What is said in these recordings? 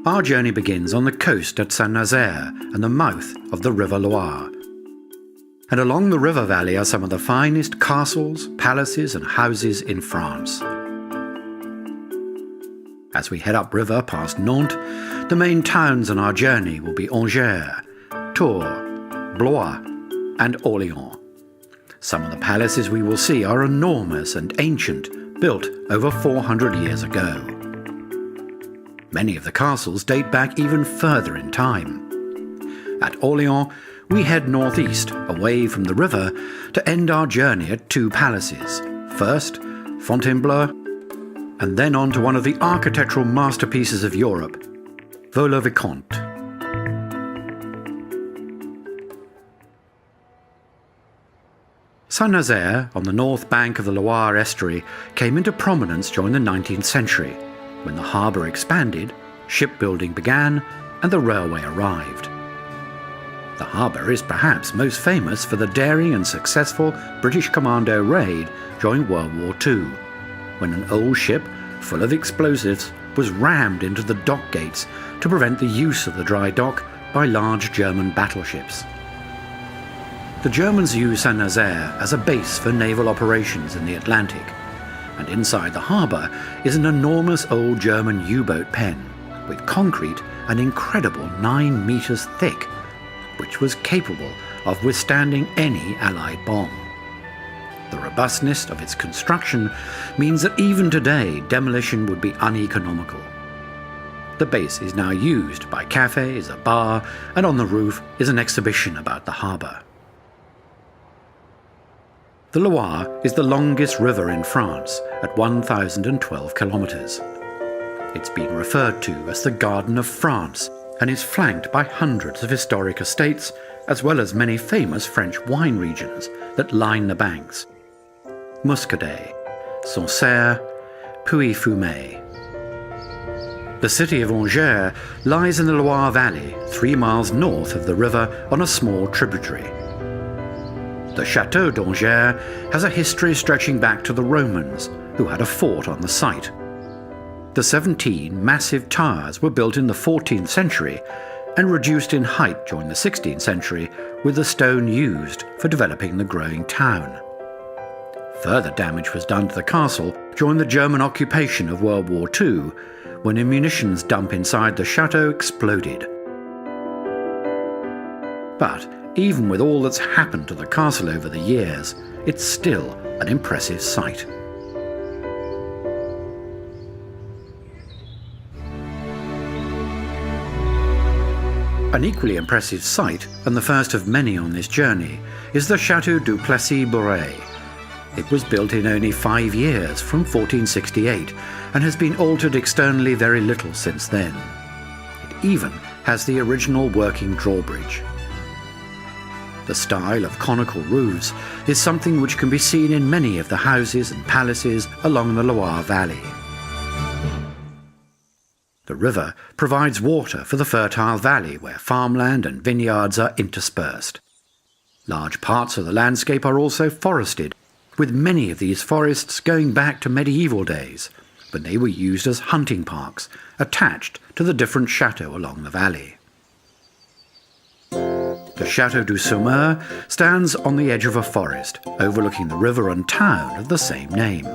Our journey begins on the coast at Saint-Nazaire and the mouth of the River Loire. And along the river valley are some of the finest castles, palaces and houses in France. As we head upriver past Nantes, the main towns on our journey will be Angers, Tours, Blois and Orléans. Some of the palaces we will see are enormous and ancient, built over 400 years ago. Many of the castles date back even further in time. At Orléans, we head northeast, away from the river, to end our journey at two palaces. First, Fontainebleau, and then on to one of the architectural masterpieces of Europe, Vaux-le-Vicomte. Saint-Nazaire, on the north bank of the Loire estuary, came into prominence during the 19th century, when the harbour expanded, shipbuilding began, and the railway arrived. The harbour is perhaps most famous for the daring and successful British commando raid during World War II, when an old ship full of explosives was rammed into the dock gates to prevent the use of the dry dock by large German battleships. The Germans used Saint-Nazaire as a base for naval operations in the Atlantic, and inside the harbour is an enormous old German U-boat pen with concrete an incredible 9 meters thick, which was capable of withstanding any Allied bomb. The robustness of its construction means that even today demolition would be uneconomical. The base is now used by cafes, a bar, and on the roof is an exhibition about the harbour. The Loire is the longest river in France at 1,012 kilometres. It's been referred to as the Garden of France and is flanked by hundreds of historic estates as well as many famous French wine regions that line the banks. Muscadet, Sancerre, Puy-Fumé. The city of Angers lies in the Loire Valley, 3 miles north of the river on a small tributary. The Chateaux d'Angers has a history stretching back to the Romans, who had a fort on the site. The 17 massive towers were built in the 14th century and reduced in height during the 16th century with the stone used for developing the growing town. Further damage was done to the castle during the German occupation of World War II, when a munitions dump inside the chateau exploded. But even with all that's happened to the castle over the years, it's still an impressive sight. An equally impressive sight, and the first of many on this journey, is the Chateau du Plessis-Bourret. It was built in only 5 years, from 1468, and has been altered externally very little since then. It even has the original working drawbridge. The style of conical roofs is something which can be seen in many of the houses and palaces along the Loire Valley. The river provides water for the fertile valley where farmland and vineyards are interspersed. Large parts of the landscape are also forested, with many of these forests going back to medieval days, when they were used as hunting parks, attached to the different chateaux along the valley. The Chateau du Saumur stands on the edge of a forest, overlooking the river and town of the same name.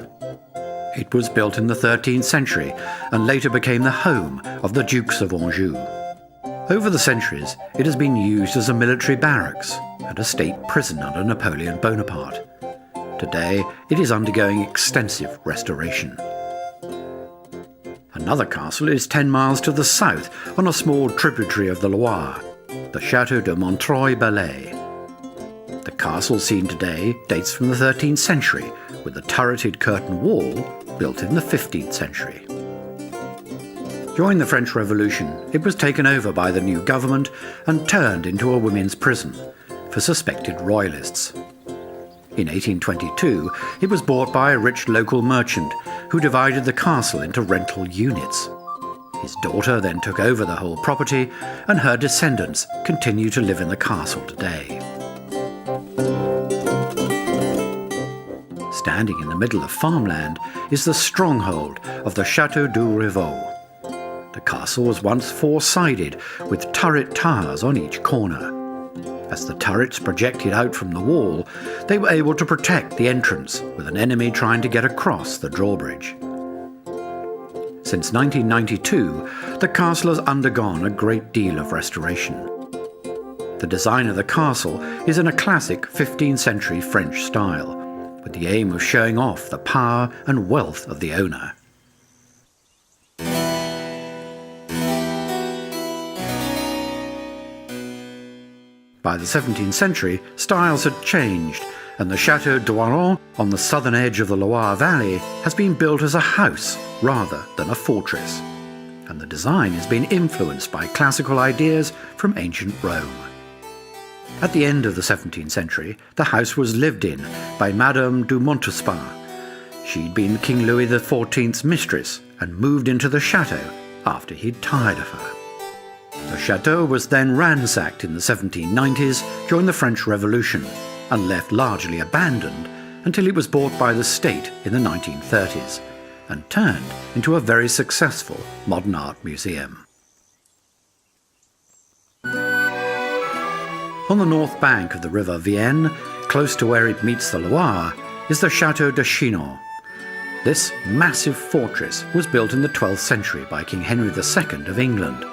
It was built in the 13th century and later became the home of the Dukes of Anjou. Over the centuries, it has been used as a military barracks and a state prison under Napoleon Bonaparte. Today, it is undergoing extensive restoration. Another castle is 10 miles to the south on a small tributary of the Loire, the Chateau de Montreuil-Bellay. The castle seen today dates from the 13th century, with a turreted curtain wall built in the 15th century. During the French Revolution, it was taken over by the new government and turned into a women's prison for suspected royalists. In 1822, it was bought by a rich local merchant who divided the castle into rental units. His daughter then took over the whole property, and her descendants continue to live in the castle today. Standing in the middle of farmland is the stronghold of the Château du Rivaux. The castle was once four-sided, with turret towers on each corner. As the turrets projected out from the wall, they were able to protect the entrance with an enemy trying to get across the drawbridge. Since 1992, the castle has undergone a great deal of restoration. The design of the castle is in a classic 15th century French style, with the aim of showing off the power and wealth of the owner. By the 17th century, styles had changed, and the Chateau d'Oiron on the southern edge of the Loire Valley has been built as a house rather than a fortress, and the design has been influenced by classical ideas from ancient Rome. At the end of the 17th century, the house was lived in by Madame du Montespan. She'd been King Louis XIV's mistress and moved into the chateau after he'd tired of her. The chateau was then ransacked in the 1790s during the French Revolution and left largely abandoned until it was bought by the state in the 1930s and turned into a very successful modern art museum. On the north bank of the river Vienne, close to where it meets the Loire, is the Chateau de Chinon. This massive fortress was built in the 12th century by King Henry II of England,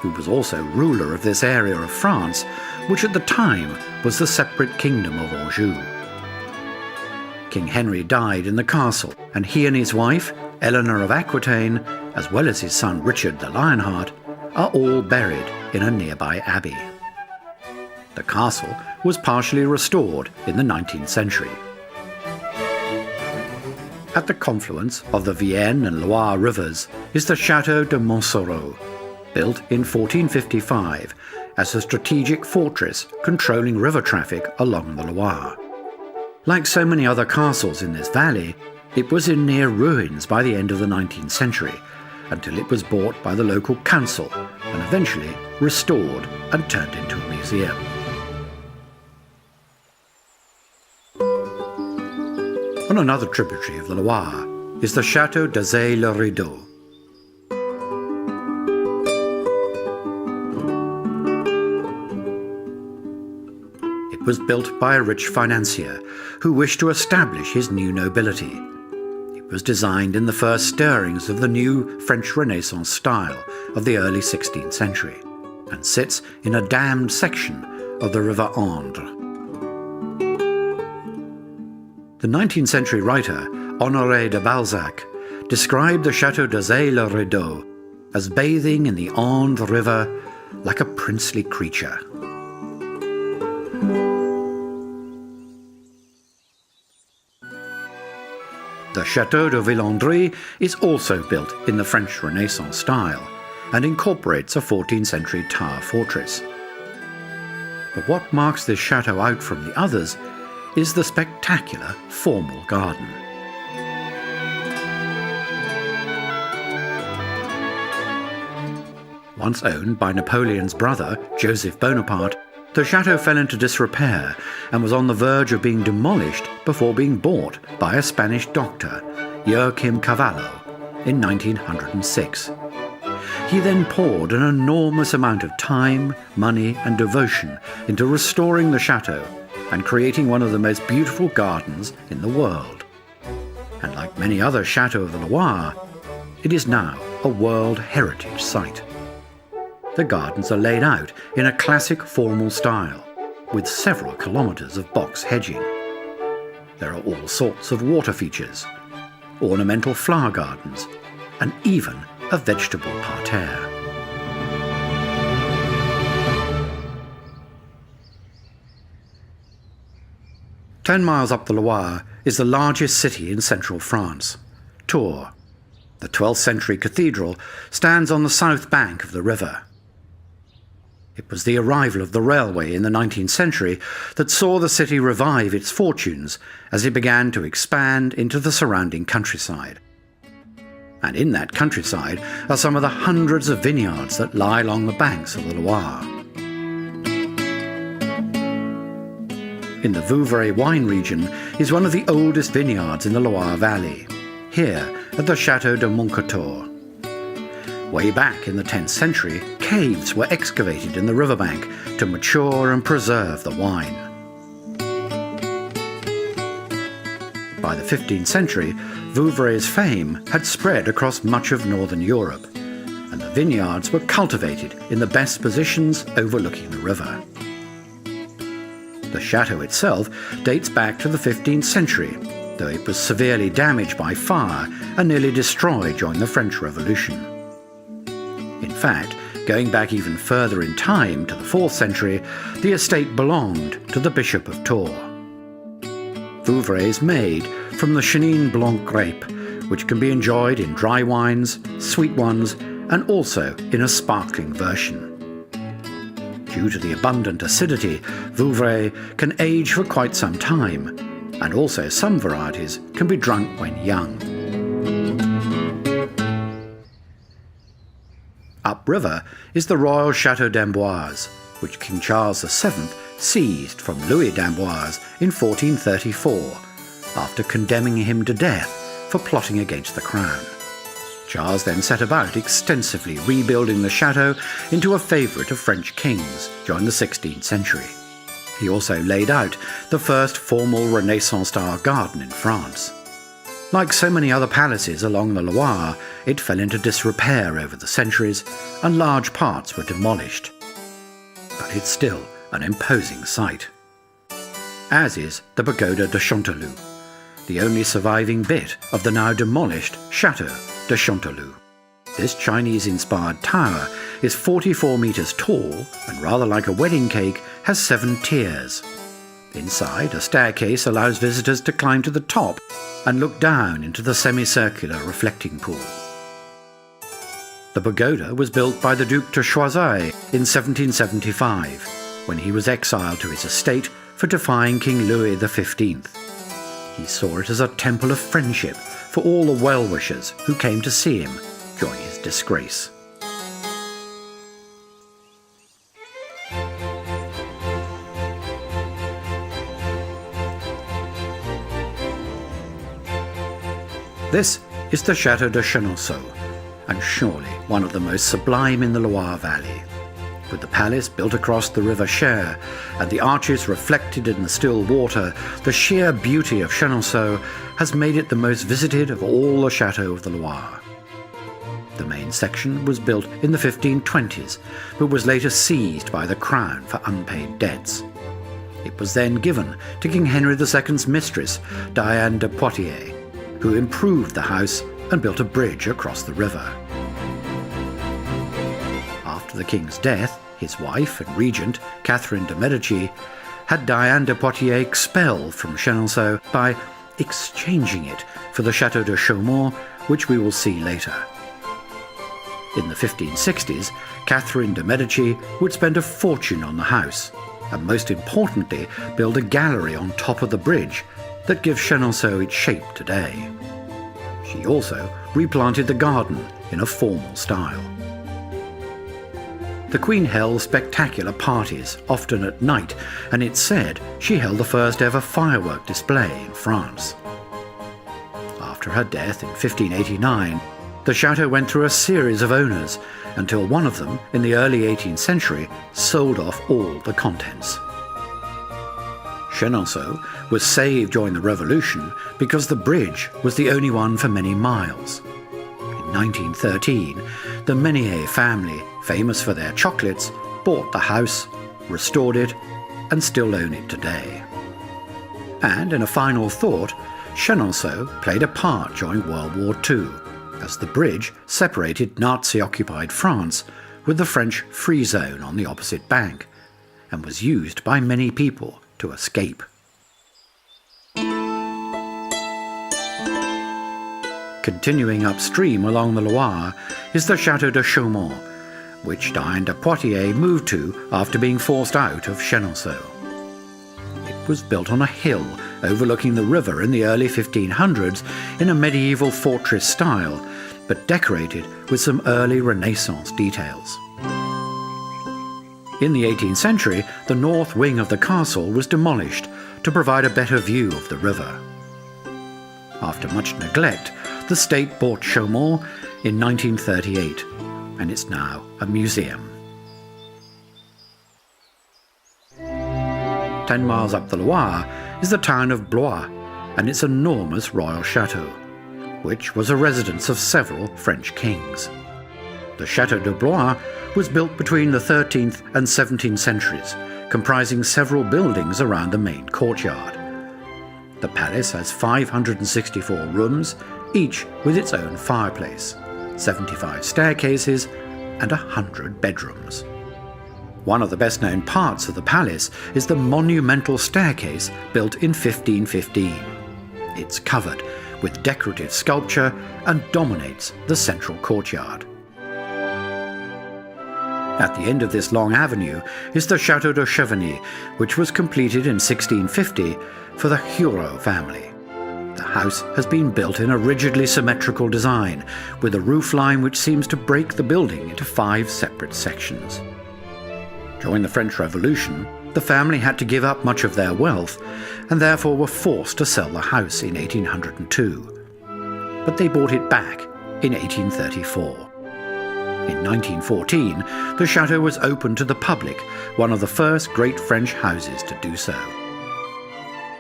who was also ruler of this area of France, which at the time was the separate kingdom of Anjou. King Henry died in the castle, and he and his wife, Eleanor of Aquitaine, as well as his son Richard the Lionheart, are all buried in a nearby abbey. The castle was partially restored in the 19th century. At the confluence of the Vienne and Loire rivers is the Chateau de Montsoreau, built in 1455 as a strategic fortress controlling river traffic along the Loire. Like so many other castles in this valley, it was in near ruins by the end of the 19th century, until it was bought by the local council and eventually restored and turned into a museum. On another tributary of the Loire is the Chateau d'Azay-le-Rideau. It was built by a rich financier who wished to establish his new nobility. It was designed in the first stirrings of the new French Renaissance style of the early 16th century and sits in a dammed section of the River Indre. The 19th century writer Honoré de Balzac described the Chateau d'Azay-le-Rideau as bathing in the Indre River like a princely creature. The Chateau de Villandry is also built in the French Renaissance style and incorporates a 14th century tower fortress. But what marks this chateau out from the others is the spectacular formal garden. Once owned by Napoleon's brother, Joseph Bonaparte, the chateau fell into disrepair and was on the verge of being demolished before being bought by a Spanish doctor, Joaquim Cavallo, in 1906. He then poured an enormous amount of time, money and devotion into restoring the chateau and creating one of the most beautiful gardens in the world. And like many other chateaux of the Loire, it is now a World Heritage Site. The gardens are laid out in a classic formal style, with several kilometres of box hedging. There are all sorts of water features, ornamental flower gardens, and even a vegetable parterre. "10 miles up the Loire is the largest city in central France, Tours. The 12th century cathedral stands on the south bank of the river. It was the arrival of the railway in the 19th century that saw the city revive its fortunes as it began to expand into the surrounding countryside. And in that countryside are some of the hundreds of vineyards that lie along the banks of the Loire. In the Vouvray wine region is one of the oldest vineyards in the Loire Valley, here at the Château de Moncoteur. Way back in the 10th century, caves were excavated in the riverbank to mature and preserve the wine. By the 15th century, Vouvray's fame had spread across much of northern Europe, and the vineyards were cultivated in the best positions overlooking the river. The chateau itself dates back to the 15th century, though it was severely damaged by fire and nearly destroyed during the French Revolution. In fact, going back even further in time to the 4th century, the estate belonged to the Bishop of Tours. Vouvray is made from the Chenin Blanc grape, which can be enjoyed in dry wines, sweet ones, and also in a sparkling version. Due to the abundant acidity, Vouvray can age for quite some time, and also some varieties can be drunk when young. Upriver is the Royal Chateau d'Amboise, which King Charles VII seized from Louis d'Amboise in 1434, after condemning him to death for plotting against the crown. Charles then set about extensively rebuilding the chateau into a favourite of French kings during the 16th century. He also laid out the first formal Renaissance-style garden in France. Like so many other palaces along the Loire, it fell into disrepair over the centuries, and large parts were demolished. But it's still an imposing sight. As is the Pagoda de Chanteloup, the only surviving bit of the now demolished Chateau de Chanteloup. This Chinese-inspired tower is 44 metres tall and, rather like a wedding cake, has 7 tiers. Inside, a staircase allows visitors to climb to the top and look down into the semicircular reflecting pool. The pagoda was built by the Duc de Choiseul in 1775, when he was exiled to his estate for defying King Louis XV. He saw it as a temple of friendship for all the well-wishers who came to see him during his disgrace. This is the Chateau de Chateaux, and surely one of the most sublime in the Loire Valley. With the palace built across the river Cher and the arches reflected in the still water, the sheer beauty of Chateaux has made it the most visited of all the chateaux of the Loire. The main section was built in the 1520s, but was later seized by the crown for unpaid debts. It was then given to King Henry II's mistress, Diane de Poitiers, who improved the house and built a bridge across the river. After the king's death, his wife and regent, Catherine de' Medici, had Diane de Poitiers expelled from Chateaux by exchanging it for the Chateau de Chaumont, which we will see later. In the 1560s, Catherine de' Medici would spend a fortune on the house, and most importantly, build a gallery on top of the bridge that gives Chateaux its shape today. She also replanted the garden in a formal style. The Queen held spectacular parties, often at night, and it's said she held the first ever firework display in France. After her death in 1589, the chateau went through a series of owners until one of them, in the early 18th century, sold off all the contents. Chateaux was saved during the Revolution because the bridge was the only one for many miles. In 1913, the Menier family, famous for their chocolates, bought the house, restored it, and still own it today. And in a final thought, Chateaux played a part during World War II, as the bridge separated Nazi-occupied France with the French Free Zone on the opposite bank, and was used by many people to escape. Continuing upstream along the Loire is the Chateau de Chaumont, which Diane de Poitiers moved to after being forced out of Chateaux. It was built on a hill overlooking the river in the early 1500s in a medieval fortress style, but decorated with some early Renaissance details. In the 18th century, the north wing of the castle was demolished to provide a better view of the river. After much neglect, the state bought Chaumont in 1938, and it's now a museum. 10 miles up the Loire is the town of Blois and its enormous royal chateau, which was a residence of several French kings. The Chateau de Blois was built between the 13th and 17th centuries, comprising several buildings around the main courtyard. The palace has 564 rooms, each with its own fireplace, 75 staircases, and 100 bedrooms. One of the best-known parts of the palace is the monumental staircase built in 1515. It's covered with decorative sculpture and dominates the central courtyard. At the end of this long avenue is the Chateau de Cheverny, which was completed in 1650 for the Hureau family. The house has been built in a rigidly symmetrical design, with a roofline which seems to break the building into 5 separate sections. During the French Revolution, the family had to give up much of their wealth and therefore were forced to sell the house in 1802. But they bought it back in 1834. In 1914, the chateau was opened to the public, one of the first great French houses to do so.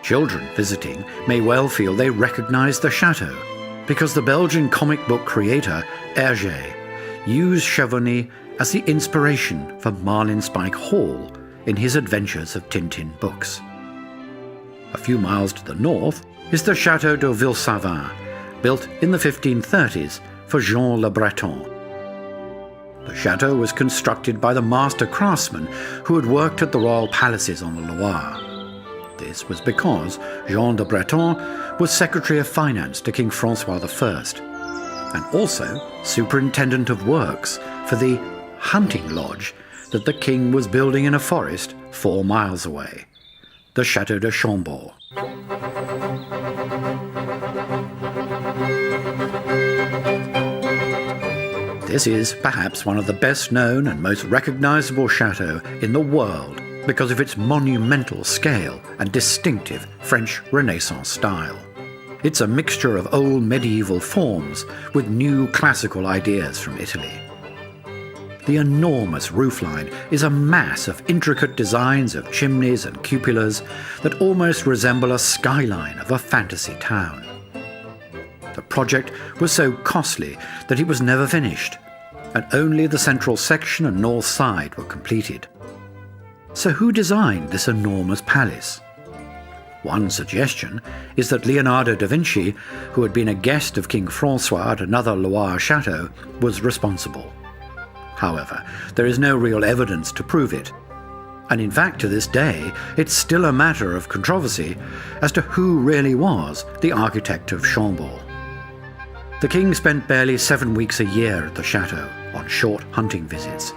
Children visiting may well feel they recognize the chateau, because the Belgian comic book creator, Hergé, used Cheverny as the inspiration for Marlinspike Hall in his Adventures of Tintin books. A few miles to the north is the Chateau de Villesavin, built in the 1530s for Jean le Breton. The chateau was constructed by the master craftsmen who had worked at the royal palaces on the Loire. This was because Jean de Breton was Secretary of Finance to King François I, and also Superintendent of Works for the hunting lodge that the king was building in a forest 4 miles away, the Chateau de Chambord. This is perhaps one of the best known and most recognizable chateaux in the world because of its monumental scale and distinctive French Renaissance style. It's a mixture of old medieval forms with new classical ideas from Italy. The enormous roofline is a mass of intricate designs of chimneys and cupolas that almost resemble a skyline of a fantasy town. The project was so costly that it was never finished, and only the central section and north side were completed. So who designed this enormous palace? One suggestion is that Leonardo da Vinci, who had been a guest of King François at another Loire chateau, was responsible. However, there is no real evidence to prove it, and in fact to this day it's still a matter of controversy as to who really was the architect of Chambord. The king spent barely 7 weeks a year at the chateau on short hunting visits,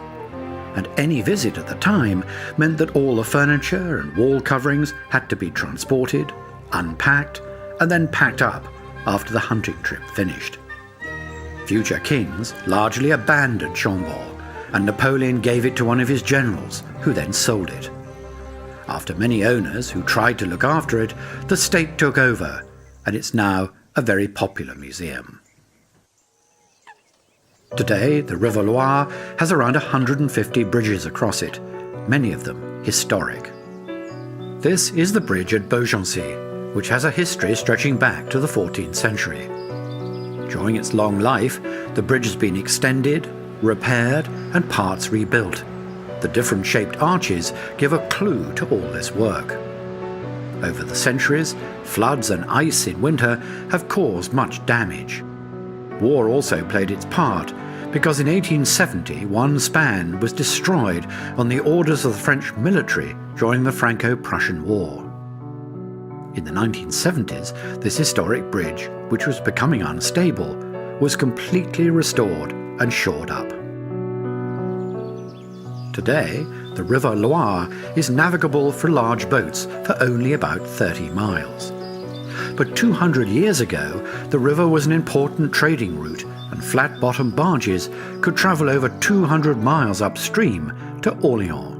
and any visit at the time meant that all the furniture and wall coverings had to be transported, unpacked, and then packed up after the hunting trip finished. Future kings largely abandoned Chambord, and Napoleon gave it to one of his generals, who then sold it. After many owners who tried to look after it, the state took over, and it's now a very popular museum. Today, the River Loire has around 150 bridges across it, many of them historic. This is the bridge at Beaugency, which has a history stretching back to the 14th century. During its long life, the bridge has been extended, repaired, and parts rebuilt. The different shaped arches give a clue to all this work. Over the centuries, floods and ice in winter have caused much damage. War also played its part, because in 1870 one span was destroyed on the orders of the French military during the Franco-Prussian War. In the 1970s, this historic bridge, which was becoming unstable, was completely restored and shored up. Today, the River Loire is navigable for large boats for only about 30 miles. But 200 years ago, the river was an important trading route, and flat-bottomed barges could travel over 200 miles upstream to Orléans.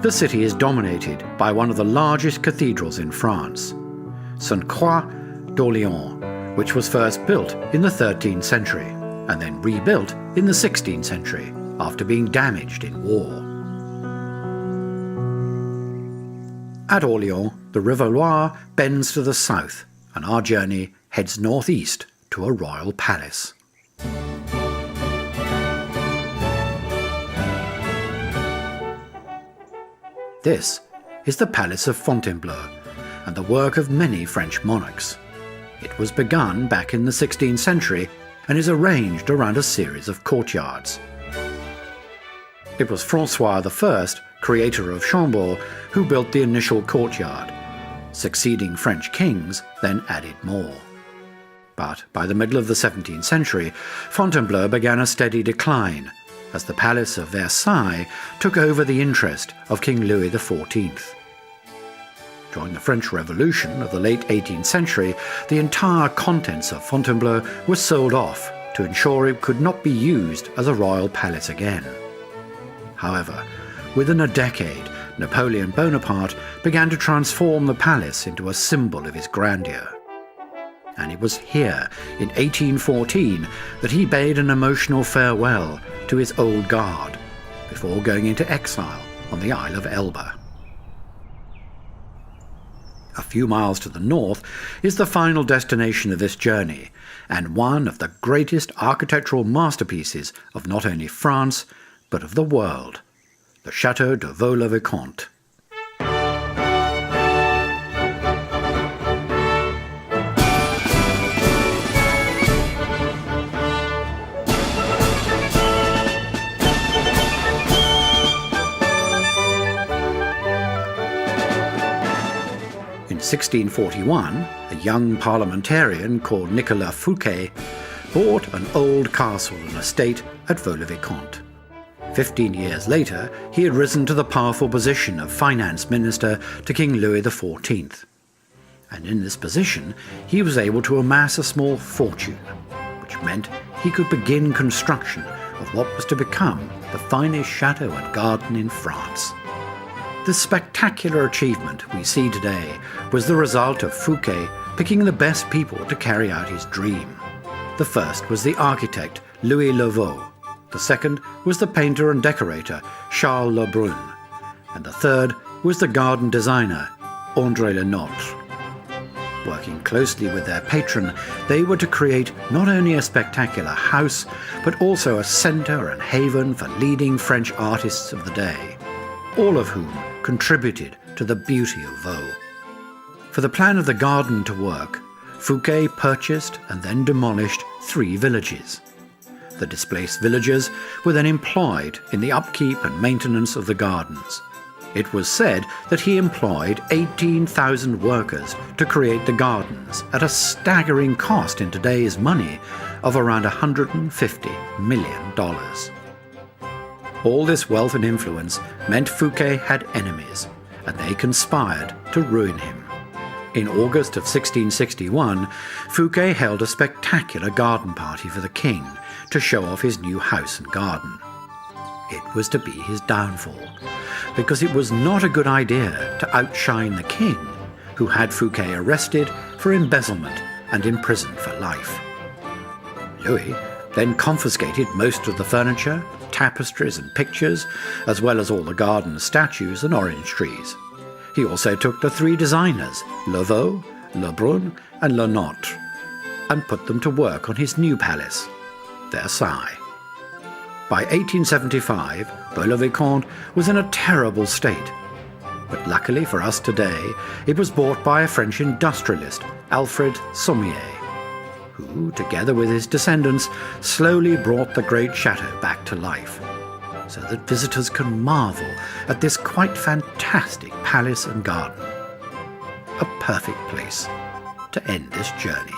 The city is dominated by one of the largest cathedrals in France, Sainte Croix d'Orléans, which was first built in the 13th century. and then rebuilt in the 16th century after being damaged in war. At Orléans, the River Loire bends to the south, and our journey heads northeast to a royal palace. This is the Palace of Fontainebleau, and the work of many French monarchs. It was begun back in the 16th century and is arranged around a series of courtyards. It was François I, creator of Chambord, who built the initial courtyard. Succeeding French kings then added more. But by the middle of the 17th century, Fontainebleau began a steady decline, as the Palace of Versailles took over the interest of King Louis XIV. During the French Revolution of the late 18th century, the entire contents of Fontainebleau were sold off to ensure it could not be used as a royal palace again. However, within a decade, Napoleon Bonaparte began to transform the palace into a symbol of his grandeur. And it was here, in 1814, that he bade an emotional farewell to his old guard, before going into exile on the Isle of Elba. A few miles to the north is the final destination of this journey, and one of the greatest architectural masterpieces of not only France, but of the world, the Chateaux de Vaux-le-Vicomte. In 1641, a young parliamentarian called Nicolas Fouquet bought an old castle and estate at Vaux-le-Vicomte. 15 years later, he had risen to the powerful position of finance minister to King Louis XIV. And in this position, he was able to amass a small fortune, which meant he could begin construction of what was to become the finest chateau and garden in France. This spectacular achievement we see today was the result of Fouquet picking the best people to carry out his dream. The first was the architect Louis Levaux, the second was the painter and decorator Charles Lebrun, and the third was the garden designer André Lenotre. Working closely with their patron, they were to create not only a spectacular house, but also a centre and haven for leading French artists of the day, all of whom contributed to the beauty of Vaux. For the plan of the garden to work, Fouquet purchased and then demolished 3 villages. The displaced villagers were then employed in the upkeep and maintenance of the gardens. It was said that he employed 18,000 workers to create the gardens at a staggering cost in today's money of around $150 million. All this wealth and influence meant Fouquet had enemies, and they conspired to ruin him. In August of 1661, Fouquet held a spectacular garden party for the king to show off his new house and garden. It was to be his downfall, because it was not a good idea to outshine the king, who had Fouquet arrested for embezzlement and imprisoned for life. Louis then confiscated most of the furniture, tapestries and pictures, as well as all the garden statues and orange trees. He also took the 3 designers, Levaux, Lebrun and Lenotre, and put them to work on his new palace, Versailles. By 1875, Vaux-le-Vicomte was in a terrible state, but luckily for us today, it was bought by a French industrialist, Alfred Sommier, who, together with his descendants, slowly brought the great chateau back to life, so that visitors can marvel at this quite fantastic palace and garden. A perfect place to end this journey.